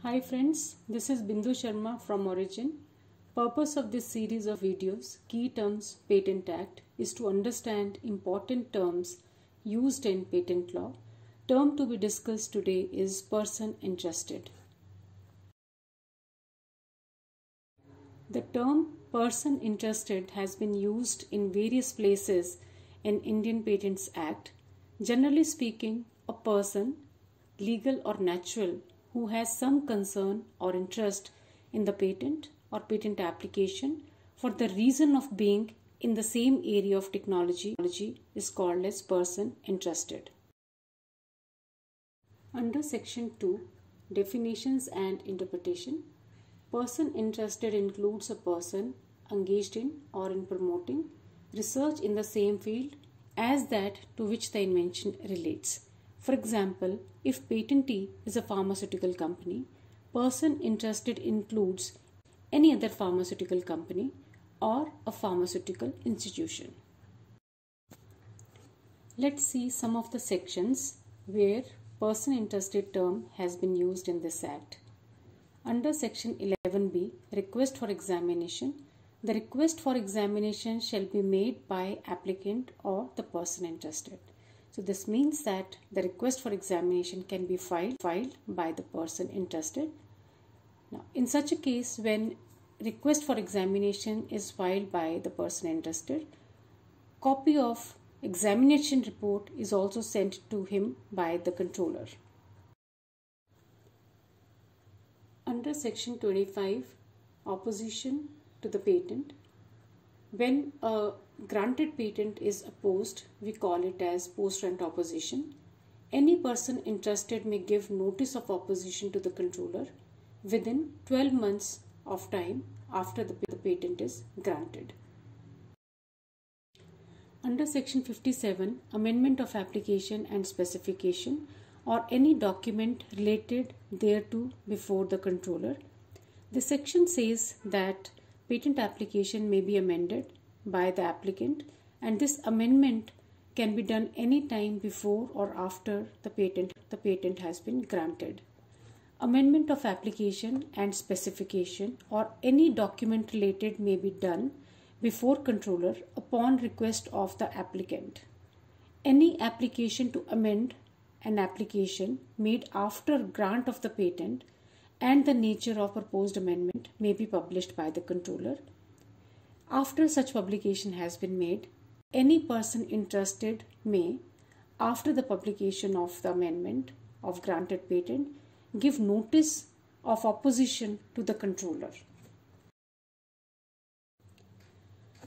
Hi friends, this is Bindu Sharma from Origin. Purpose of this series of videos, Key Terms Patent Act, is to understand important terms used in patent law. Term to be discussed today is person interested. The term person interested has been used in various places in Indian Patents Act. Generally speaking, a person, legal or natural, who has some concern or interest in the patent or patent application for the reason of being in the same area of technology is called as person interested. Under Section 2, Definitions and Interpretation, person interested includes a person engaged in or in promoting research in the same field as that to which the invention relates. For example, if patentee is a pharmaceutical company, person interested includes any other pharmaceutical company or a pharmaceutical institution. Let's see some of the sections where person interested term has been used in this act. Under Section 11B, Request for Examination, the request for examination shall be made by applicant or the person interested. So this means that the request for examination can be filed by the person interested. Now, in such a case, when request for examination is filed by the person interested, copy of examination report is also sent to him by the controller. Under Section 25, Opposition to the patent, when a granted patent is opposed, we call it as post-grant opposition. Any person interested may give notice of opposition to the controller within 12 months of time after the patent is granted. Under Section 57, Amendment of Application and Specification or any document related thereto before the controller, this section says that patent application may be amended by the applicant, and this amendment can be done any time before or after the patent has been granted. Amendment of application and specification or any document related may be done before controller upon request of the applicant. Any application to amend an application made after grant of the patent and the nature of proposed amendment may be published by the controller. After such publication has been made, any person interested may, after the publication of the amendment of granted patent, give notice of opposition to the controller.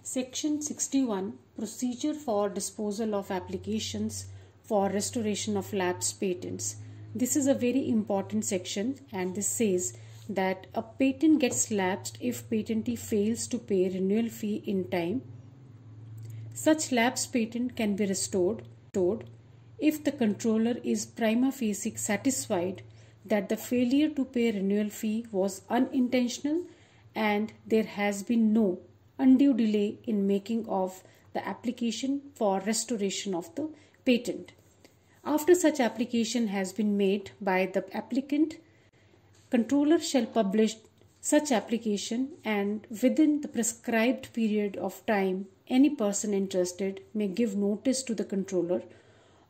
Section 61, Procedure for Disposal of Applications for Restoration of Lapsed Patents. This is a very important section, and this says that a patent gets lapsed if patentee fails to pay renewal fee in time. Such lapsed patent can be restored if the controller is prima facie satisfied that the failure to pay renewal fee was unintentional and there has been no undue delay in making of the application for restoration of the patent. After such application has been made by the applicant, controller shall publish such application, and within the prescribed period of time, any person interested may give notice to the controller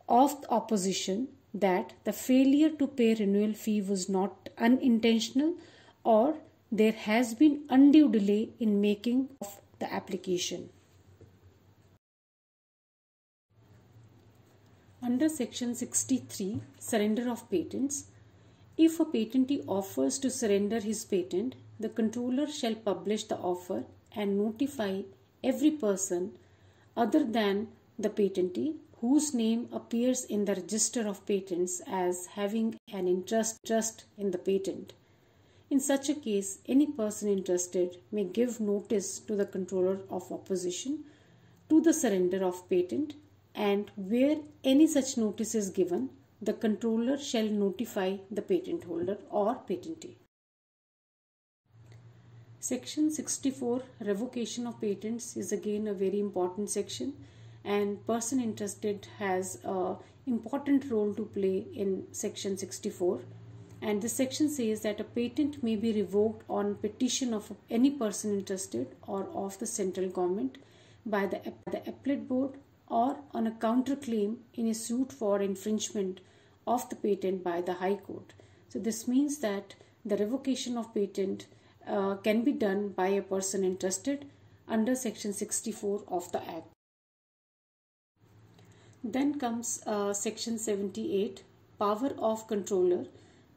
of the opposition that the failure to pay renewal fee was not unintentional or there has been undue delay in making of the application. Under Section 63, Surrender of Patents, if a patentee offers to surrender his patent, the controller shall publish the offer and notify every person other than the patentee whose name appears in the register of patents as having an interest in the patent. In such a case, any person interested may give notice to the controller of opposition to the surrender of patent, and where any such notice is given, the controller shall notify the patent holder or patentee. Section 64, Revocation of Patents, is again a very important section, and person interested has an important role to play in Section 64. And this section says that a patent may be revoked on petition of any person interested or of the central government by the appellate board, or on a counterclaim in a suit for infringement of the patent by the High Court. So this means that the revocation of patent can be done by a person interested under section 64 of the Act. Then comes section 78, power of controller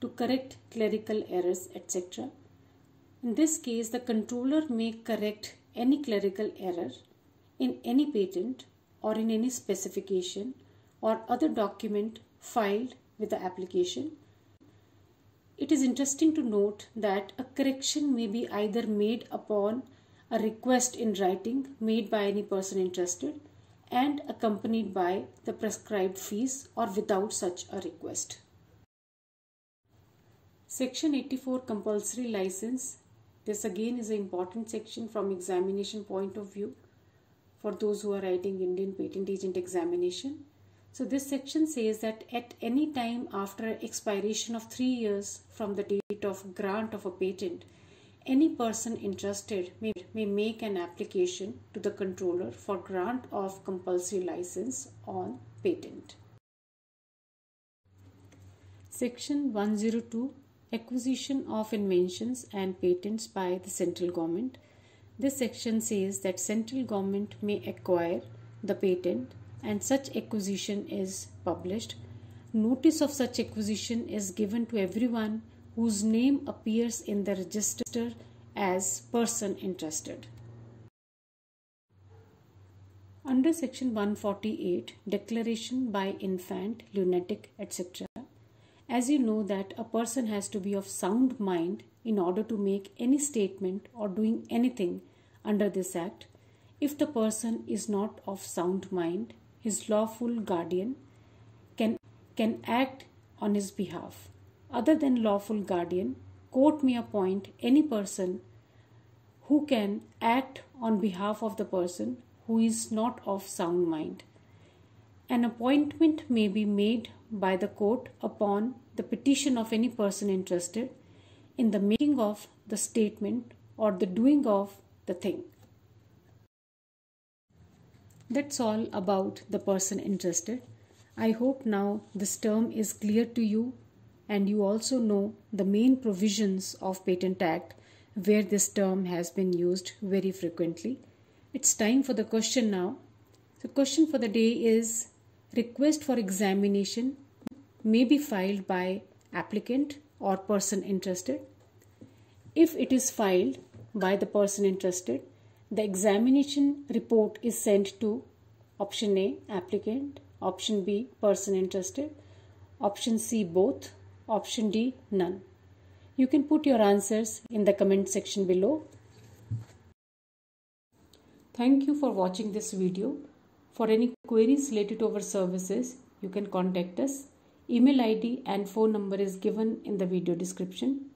to correct clerical errors, etc. In this case, the controller may correct any clerical error in any patent or in any specification or other document filed with the application. It is interesting to note that a correction may be either made upon a request in writing made by any person interested and accompanied by the prescribed fees, or without such a request. Section 84, compulsory license. This again is an important section from examination point of view for those who are writing Indian Patent Agent examination. So this section says that at any time after expiration of 3 years from the date of grant of a patent, any person interested may make an application to the controller for grant of compulsory license on patent. Section 102, acquisition of inventions and patents by the central government. This section says that central government may acquire the patent and such acquisition is published. Notice of such acquisition is given to everyone whose name appears in the register as person interested. Under section 148, declaration by infant, lunatic, etc. As you know that a person has to be of sound mind in order to make any statement or doing anything under this act. If the person is not of sound mind, his lawful guardian can act on his behalf. Other than lawful guardian, court may appoint any person who can act on behalf of the person who is not of sound mind. An appointment may be made by the court upon the petition of any person interested in the making of the statement or the doing of the thing. That's all about the person interested. I hope now this term is clear to you and you also know the main provisions of Patent Act where this term has been used very frequently. It's time for the question now. The question for the day is, request for examination may be filed by applicant or person interested. If it is filed by the person interested, the examination report is sent to option A, applicant, option B, person interested, option C, both, option D, none. You can put your answers in the comment section below. Thank you for watching this video. For any queries related to our services, you can contact us. Email ID and phone number is given in the video description.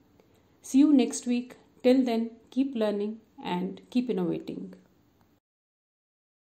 See you next week. Till then, keep learning and keep innovating.